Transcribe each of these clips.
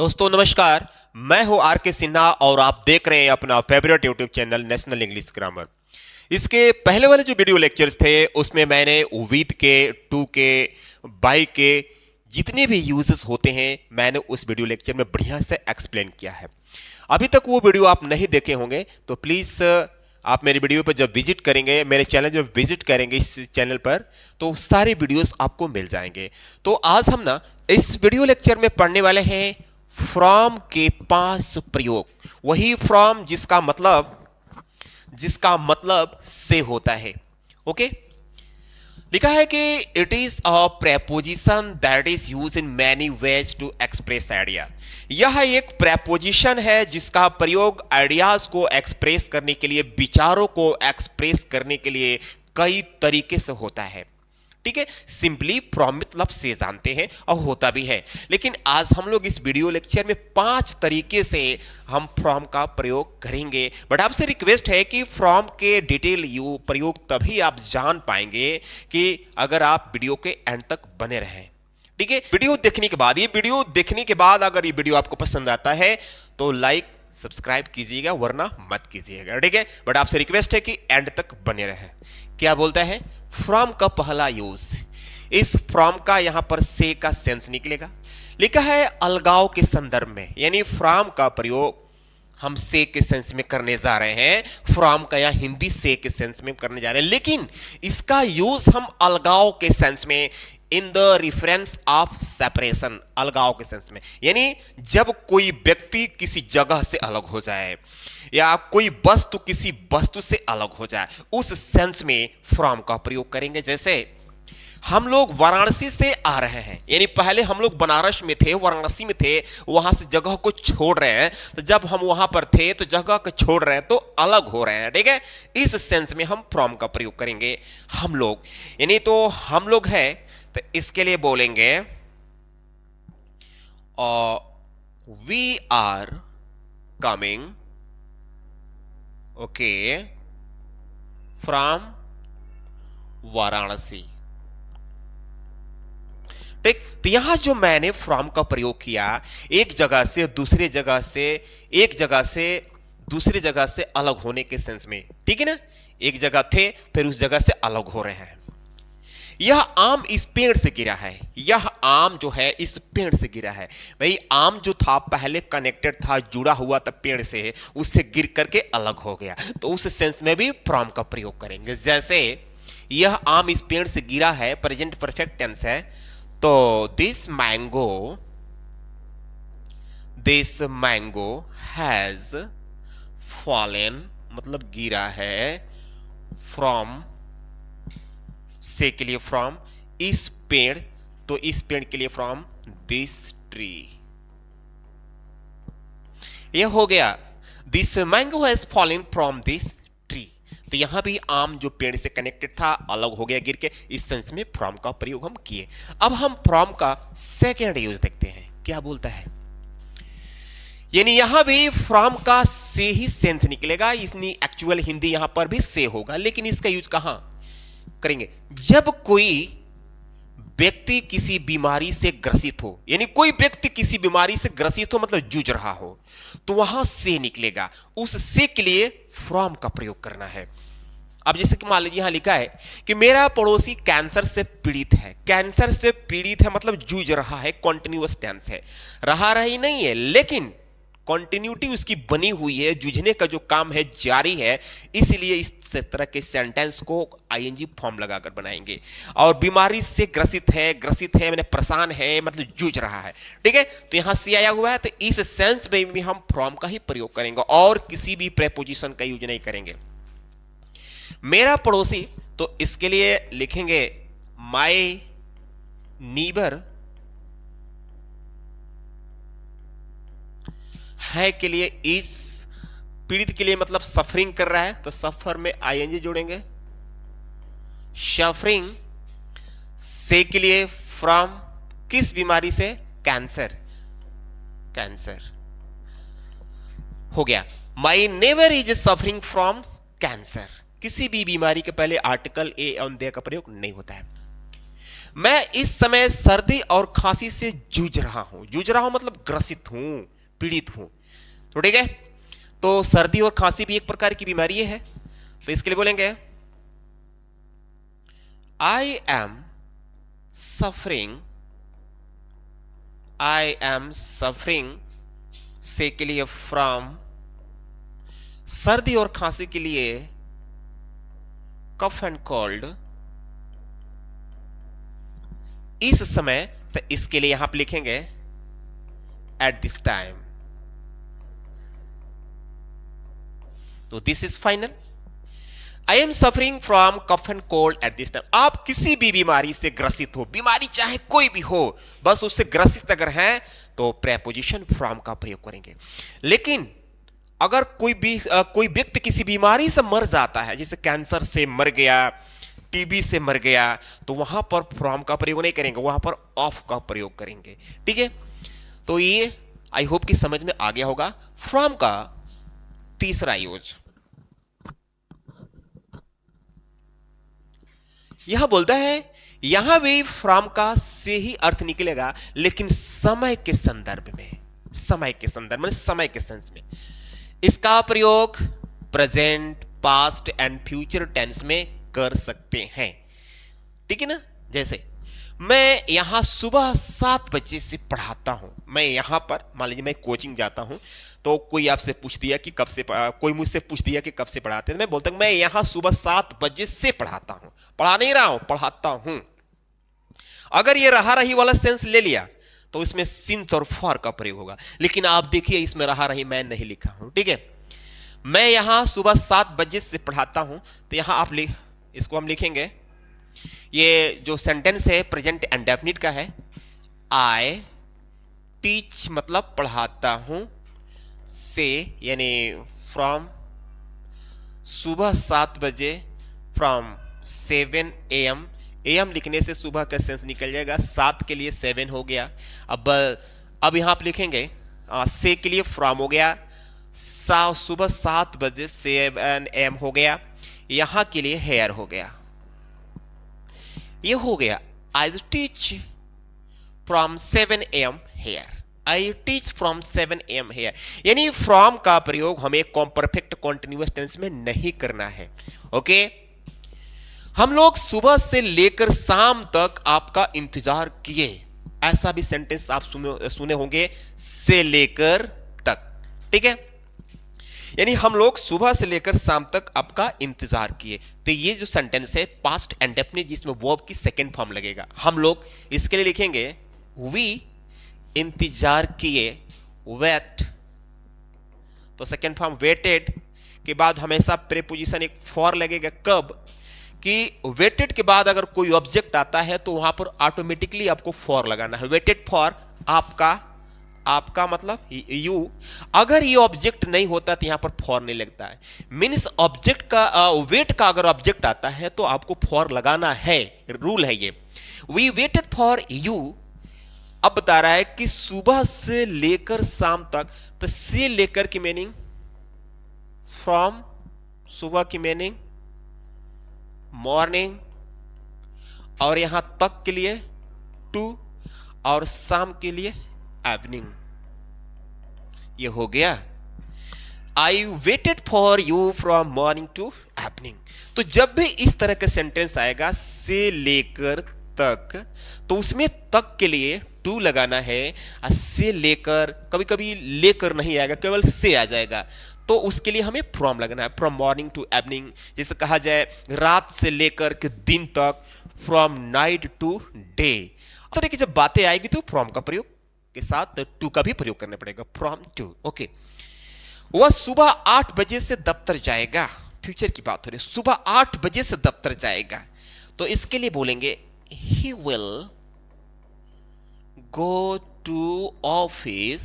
दोस्तों नमस्कार। मैं हूं आर के सिन्हा और आप देख रहे हैं अपना favourite YouTube channel national English grammar. इसके पहले वाले जो वीडियो लेक्चर्स थे उसमें मैंने विद के, टू के, बाय के जितने भी यूजेस होते हैं मैंने उस वीडियो लेक्चर में बढ़िया से एक्सप्लेन किया है। अभी तक वो वीडियो आप नहीं देखे होंगे तो प्लीज आप मेरे वीडियो पर जब विजिट करेंगे, मेरे चैनल जब विजिट करेंगे इस चैनल पर, तो सारे वीडियोस आपको मिल जाएंगे। तो आज हम ना इस वीडियो लेक्चर में पढ़ने वाले हैं फ्रॉम के 5 प्रयोग। वही फ्रॉम जिसका मतलब से होता है। ओके, लिखा है कि it is a preposition that is use in many ways to express idea. यह एक प्रेपोजिशन है जिसका प्रयोग आइडियाज को एक्सप्रेस करने के लिए, विचारों को एक्सप्रेस करने के लिए कई तरीके से होता है। ठीक है, सिंपली फ्रॉम मतलब से जानते हैं और होता भी है, लेकिन आज हम लोग इस वीडियो लेक्चर में 5 तरीके से हम फ्रॉम का प्रयोग करेंगे। बट आपसे रिक्वेस्ट है कि फ्रॉम के डिटेल प्रयोग तभी आप जान पाएंगे कि अगर आप वीडियो के एंड तक बने रहें। ठीक है, वीडियो देखने के बाद अगर ये वीडियो आपको पसंद आता है तो लाइक सब्सक्राइब कीजिएगा, वरना मत कीजिएगा। ठीक है, बट आपसे रिक्वेस्ट है कि एंड तक बने रहें। क्या बोलता है फ्रॉम का पहला यूज। इस फ्रॉम का यहां पर से का सेंस निकलेगा। लिखा है अलगाव के संदर्भ में, यानी फ्रॉम का प्रयोग हम से के सेंस में करने जा रहे हैं। फ्रॉम का यहां हिंदी से के सेंस में करने जा रहे हैं, लेकिन इसका यूज हम अलगाव के सेंस में, in the reference of separation, अलगाव के सेंस में, यानी जब कोई व्यक्ति किसी जगह से अलग हो जाए या कोई वस्तु किसी वस्तु से अलग हो जाए, उस सेंस में फ्रॉम का प्रयोग करेंगे। जैसे हम लोग वाराणसी से आ रहे हैं, यानी पहले हम लोग बनारस में थे, वाराणसी में थे, वहां से जगह को छोड़ रहे हैं, तो जब हम वहां पर थे तो जगह को छोड़ रहे हैं तो अलग हो रहे हैं। ठीक है, इस सेंस में हम फ्रॉम का प्रयोग करेंगे। हम लोग, यानी तो हम लोग है तो इसके लिए बोलेंगे we are coming, okay, from Varanasi. ठीक, तो यहां जो मैंने फ्रॉम का प्रयोग किया, एक जगह से दूसरे जगह से, एक जगह से दूसरे जगह से अलग होने के सेंस में। ठीक है ना, एक जगह थे फिर उस जगह से अलग हो रहे हैं। यह आम इस पेड़ से गिरा है, यह आम जो है इस पेड़ से गिरा है। भाई आम जो था पहले कनेक्टेड था, जुड़ा हुआ था पेड़ से, उससे गिर करके अलग हो गया, तो उस सेंस में भी फ्रॉम का प्रयोग करेंगे। जैसे यह आम इस पेड़ से गिरा है, प्रेजेंट परफेक्ट टेंस है, तो दिस मैंगो हैज फॉलन, मतलब गिरा है, फ्रॉम से के लिए फ्रॉम इस पेड़, तो इस पेड़ के लिए फ्रॉम दिस ट्री। यह हो गया this mango has fallen from this tree. तो यहां भी आम जो पेड़ से कनेक्टेड था अलग हो गया गिर के, इस सेंस में फ्रॉम का प्रयोग हम किए। अब हम फ्रॉम का सेकेंड यूज देखते हैं, क्या बोलता है। यानी यहां भी फ्रॉम का से ही सेंस निकलेगा, इसने एक्चुअल हिंदी यहां पर भी से होगा, लेकिन इसका यूज कहां करेंगे, जब कोई व्यक्ति किसी बीमारी से ग्रसित हो, यानी कोई व्यक्ति किसी बीमारी से ग्रसित हो मतलब जूझ रहा हो, तो वहां से निकलेगा। उस से के लिए फ्रॉम का प्रयोग करना है। अब जैसे कि मान लीजिए यहां लिखा है कि मेरा पड़ोसी कैंसर से पीड़ित है। कैंसर से पीड़ित है मतलब जूझ रहा है, कॉन्टिन्यूअस टेंस है, रहा रही नहीं है, लेकिन कॉन्टिन्यूटी उसकी बनी हुई है, जूझने का जो काम है जारी है, इसलिए इस तरह के सेंटेंस को आईएनजी फॉर्म लगाकर बनाएंगे। और बीमारी से ग्रसित है मैंने परेशान है मतलब जूझ रहा है। ठीक है, तो यहां से आया हुआ है, तो इस सेंस में भी हम फ्रॉम का ही प्रयोग करेंगे और किसी भी प्रेपोजिशन का यूज नहीं करेंगे। मेरा पड़ोसी, तो इसके लिए लिखेंगे माय नीबर है के लिए इस, पीड़ित के लिए मतलब सफरिंग कर रहा है, तो सफर में आईएनजी जोड़ेंगे। सफरिंग से के लिए फ्रॉम किस बीमारी से, कैंसर, कैंसर हो गया। My neighbour is suffering from cancer. किसी भी बीमारी के पहले आर्टिकल ए ऑन दे का प्रयोग नहीं होता है। मैं इस समय सर्दी और खांसी से जूझ रहा हूं। जूझ रहा हूं मतलब ग्रसित हूं, पीड़ित हूं। तो ठीक है, तो सर्दी और खांसी भी एक प्रकार की बीमारी है। तो इसके लिए बोलेंगे आई am suffering, I am suffering से के लिए फ्रॉम, सर्दी और खांसी के लिए कफ एंड कोल्ड इस समय। तो इसके लिए यहां पे लिखेंगे एट दिस टाइम। तो this is final. I am suffering from cough and cold at this time. आप किसी भी बीमारी से ग्रसित हो, बीमारी चाहे कोई भी हो, बस उससे ग्रसित अगर हैं तो प्रेपोजिशन फ्रॉम का प्रयोग करेंगे। लेकिन अगर कोई व्यक्ति किसी बीमारी से मर जाता है, जैसे कैंसर से मर गया, टीबी से मर गया, तो वहां पर फ्रॉम का प्रयोग नहीं करेंगे, वहां पर ऑफ का प्रयोग करेंगे। ठीक है, तो ये आई होप कि समझ में आ गया होगा फ्रॉम का तीसरा यूज। यह बोलता है यहां भी फ्रॉम का से ही अर्थ निकलेगा, लेकिन समय के संदर्भ में, समय के संदर्भ में, समय के सेंस में इसका प्रयोग present, past and future tense में कर सकते हैं। ठीक है ना, जैसे मैं यहां सुबह 7 बजे से पढ़ाता हूं। मैं यहां पर मान लीजिए मैं कोचिंग जाता हूं, तो कोई आपसे पूछ दिया कि कब से, कोई मुझसे पूछ दिया कि कब से पढ़ाते हैं, मैं बोलता हूं मैं यहां सुबह 7 बजे से पढ़ाता हूं। पढ़ा नहीं रहा हूं, पढ़ाता हूं। अगर ये रहा रही वाला सेंस ले लिया तो इसमें सिंस और फॉर का प्रयोग होगा। लेकिन आप देखिए इसमें रहा रही मैं नहीं लिखा हूं। ठीक है, मैं यहां सुबह 7 बजे से पढ़ाता हूं, तो यहां आप इसको हम लिखेंगे, ये जो सेंटेंस है प्रेजेंट इंडेफिनिट का है। आई टीच मतलब पढ़ाता हूं, से यानी फ्रॉम सुबह 7 बजे, फ्रॉम 7 AM। AM लिखने से सुबह का सेंस निकल जाएगा, 7 के लिए 7 हो गया। अब यहां आप लिखेंगे से के लिए फ्रॉम हो गया, सुबह 7 बजे 7 AM हो गया। यहां के लिए हेयर हो गया, ये हो गया I teach from 7 AM here. I teach from 7 AM here, यानी फ्रॉम का प्रयोग हमें परफेक्ट कॉन्टिन्यूअस टेंस में नहीं करना है। ओके, हम लोग सुबह से लेकर शाम तक आपका इंतजार किए, ऐसा भी सेंटेंस आप सुने होंगे, से लेकर तक। ठीक है, यानी हम लोग सुबह से लेकर शाम तक आपका इंतजार किए। तो ये जो सेंटेंस है पास्ट इंडेफिनिट, जिसमें वर्ब की सेकंड फॉर्म लगेगा, हम लोग इसके लिए लिखेंगे वी इंतजार किए, वेट। तो सेकंड फॉर्म वेटेड के बाद हमेशा प्रीपोजिशन एक फॉर लगेगा। कब कि वेटेड के बाद अगर कोई ऑब्जेक्ट आता है तो वहां पर ऑटोमेटिकली आपको फॉर लगाना है। वेटेड फॉर आपका मतलब यू। अगर ये ऑब्जेक्ट नहीं होता तो यहां पर फॉर नहीं लगता है। मीन्स ऑब्जेक्ट का वेट का अगर ऑब्जेक्ट आता है तो आपको फॉर लगाना है, रूल है ये। We waited for you. अब बता रहा है कि सुबह से लेकर शाम तक, तो से लेकर की मीनिंग फ्रॉम, सुबह की मीनिंग मॉर्निंग, और यहां तक के लिए टू, और शाम के लिए इवनिंग। ये हो गया I waited for you from morning to evening. तो जब भी इस तरह का सेंटेंस आएगा से लेकर तक, तो उसमें तक के लिए टू लगाना है। से लेकर, कभी कभी लेकर नहीं आएगा, केवल से आ जाएगा, तो उसके लिए हमें फ्रॉम लगना है। फ्रॉम मॉर्निंग टू इवनिंग, जैसे कहा जाए रात से लेकर के दिन तक, फ्रॉम नाइट टू डे। तो देखिए जब बातें आएगी तो फ्रॉम का प्रयोग के साथ टू का भी प्रयोग करना पड़ेगा, फ्रॉम टू। ओके, वह सुबह 8 बजे से दफ्तर जाएगा। फ्यूचर की बात हो रही है, सुबह 8 बजे से दफ्तर जाएगा, तो इसके लिए बोलेंगे he will go to office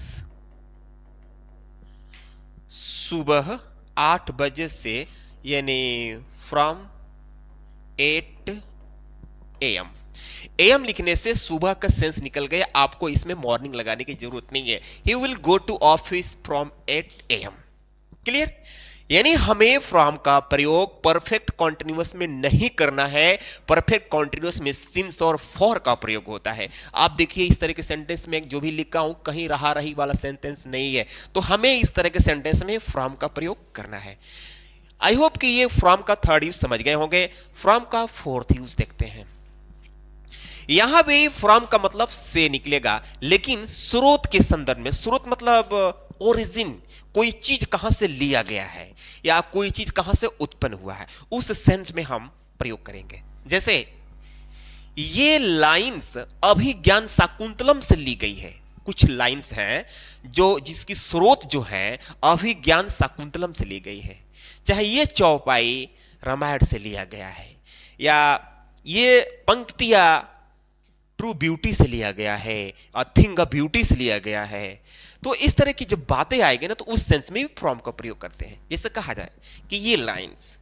सुबह 8 बजे से, यानी फ्रॉम 8 AM। AM लिखने से सुबह का सेंस निकल गया, आपको इसमें मॉर्निंग लगाने की जरूरत नहीं है। He will go to office from 8 AM। Clear? यानी हमें फ्रॉम का प्रयोग परफेक्ट कॉन्टिन्यूअस में नहीं करना है, परफेक्ट कॉन्टिन्यूअस में सिंस और फॉर का प्रयोग होता है। आप देखिए इस तरह के सेंटेंस में जो भी लिखा हूं कहीं रहा रही वाला सेंटेंस नहीं है, तो हमें इस तरह के सेंटेंस में फ्रॉम का प्रयोग करना है। आई होप कि ये फ्रॉम का थर्ड यूज समझ गए होंगे। फ्रॉम का फोर्थ यूज देखते हैं। यहां भी फ्रॉम का मतलब से निकलेगा, लेकिन स्रोत के संदर्भ में। स्रोत मतलब ओरिजिन, कोई चीज कहां से लिया गया है या कोई चीज कहां से उत्पन्न हुआ है, उस सेंस में हम प्रयोग करेंगे। जैसे ये लाइंस अभिज्ञान शाकुंतलम से ली गई है। कुछ लाइंस हैं जो जिसकी स्रोत जो है अभिज्ञान शाकुंतलम से ली गई है। चाहे ये चौपाई रामायण से लिया गया है, या ये पंक्तियां ट्रू ब्यूटी से लिया गया है, अ थिंग अ ब्यूटी से लिया गया है। तो इस तरह की जब बातें आएगी ना, तो उस सेंस में भी फ्रॉम का प्रयोग करते हैं। जैसे कहा जाए कि ये लाइंस,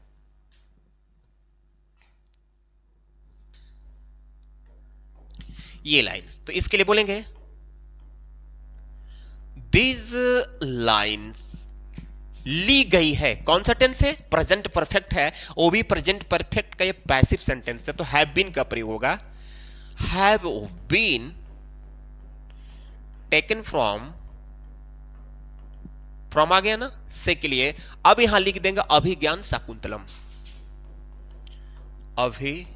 तो इसके लिए बोलेंगे दिस लाइंस ली गई है। कौन सा टेंस है? प्रेजेंट परफेक्ट है, वो भी प्रेजेंट परफेक्ट का ये पैसिव सेंटेंस है, तो हैव बीन का प्रयोग होगा। हैव बीन टेकन फ्रॉम आ गया ना से के लिए। अब यहां लिख देंगे अभिज्ञान शाकुंतलम, अभिज्ञान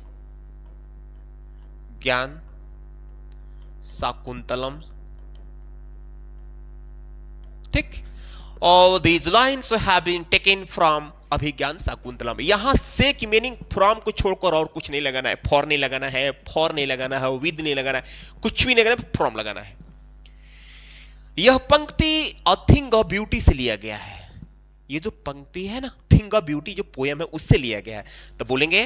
शाकुंतलम, ठीक। और these lines have been taken from Abhigyan Shakuntalam. यहां से की मीनिंग फ्रॉम को छोड़कर और कुछ नहीं लगाना है। फॉर नहीं लगाना है, फॉर नहीं लगाना है, विद नहीं लगाना है, कुछ भी नहीं लगाना है, फ्रॉम लगाना है। यह पंक्ति अ थिंग ऑफ ब्यूटी से लिया गया है। ये जो पंक्ति है ना, थिंग ऑफ ब्यूटी जो पोयम है, उससे लिया गया है। तो बोलेंगे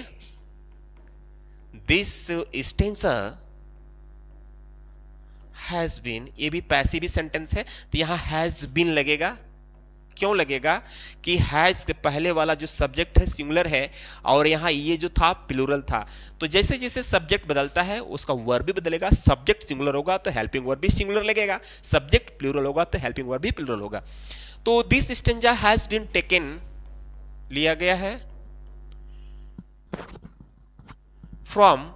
दिस स्टेंसर हैज बीन, ये भी पैसिव सेंटेंस है, तो यहां हैज बीन लगेगा। क्यों लगेगा? कि हैज के पहले वाला जो सब्जेक्ट है सिंगुलर है, और यहां ये जो था प्लूरल था। तो जैसे जैसे सब्जेक्ट बदलता है उसका वर्ब भी बदलेगा। सब्जेक्ट सिंगुलर होगा तो हेल्पिंग वर्ब भी सिंगुलर लगेगा, सब्जेक्ट प्लूरल होगा तो हेल्पिंग वर्ब भी प्लूरल होगा। तो this stanza has been taken लिया गया है from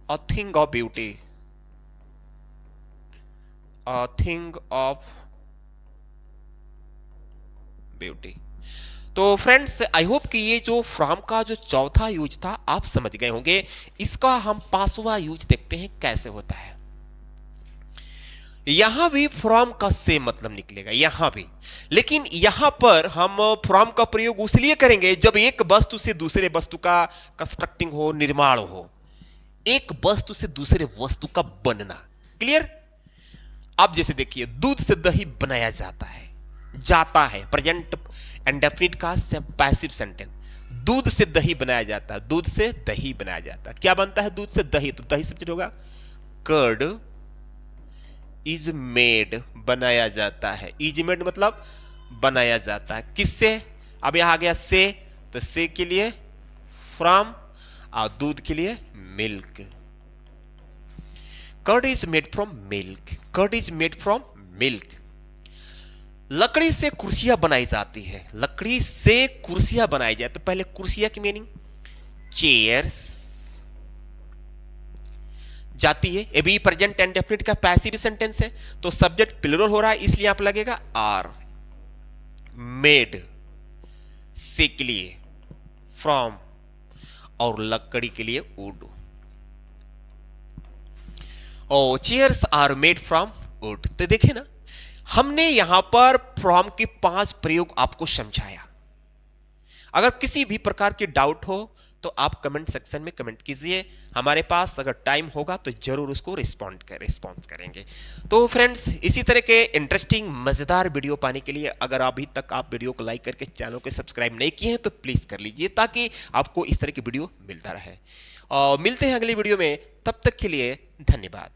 a thing of beauty, a thing of beauty. तो फ्रेंड्स आई होप कि ये जो फ्रॉम का जो चौथा यूज था आप समझ गए होंगे। इसका हम पांचवा यूज देखते हैं कैसे होता है। यहां भी फ्रॉम का सेम मतलब निकलेगा, यहां भी, लेकिन यहां पर हम फ्रॉम का प्रयोग उसलिए करेंगे जब एक वस्तु से दूसरे वस्तु का कंस्ट्रक्टिंग हो, निर्माण हो, एक वस्तु से दूसरे वस्तु का बनना। क्लियर? अब जैसे देखिए दूध से दही बनाया जाता है, जाता है, प्रेजेंट इंडेफिनिट का पैसिव सेंटेंस। दूध से दही बनाया जाता है, दूध से दही बनाया जाता है। क्या बनता है दूध से? दही। तो दही सब्जेक्ट होगा। कर्ड इज मेड, बनाया जाता है। इज मेड मतलब बनाया जाता है। किससे? अब यहां आ गया से, तो से के लिए फ्रॉम, और दूध के लिए milk. Curd is made from milk, curd is made from milk. लकड़ी से कुर्सियां बनाई जाती है, लकड़ी से कुर्सियां बनाई जाए। तो पहले कुर्सियां की मीनिंग चेयर्स जाती है। ये भी प्रेजेंट इंडेफिनिट का पैसिव सेंटेंस है, तो सब्जेक्ट प्लूरल हो रहा है, इसलिए आप लगेगा आर। मेड से के लिए फ्रॉम, और लकड़ी के लिए वुड। और chairs are made from wood. तो देखे ना, हमने यहां पर फ्रॉम के 5 प्रयोग आपको समझाया। अगर किसी भी प्रकार की डाउट हो तो आप कमेंट सेक्शन में कमेंट कीजिए। हमारे पास अगर टाइम होगा तो जरूर उसको रिस्पॉन्स करेंगे। तो फ्रेंड्स, इसी तरह के इंटरेस्टिंग मजेदार वीडियो पाने के लिए अगर अभी तक आप वीडियो को लाइक करके चैनल को सब्सक्राइब नहीं किए हैं तो प्लीज कर लीजिए, ताकि आपको इस तरह की वीडियो मिलता रहे। और मिलते हैं अगली वीडियो में, तब तक के लिए धन्यवाद।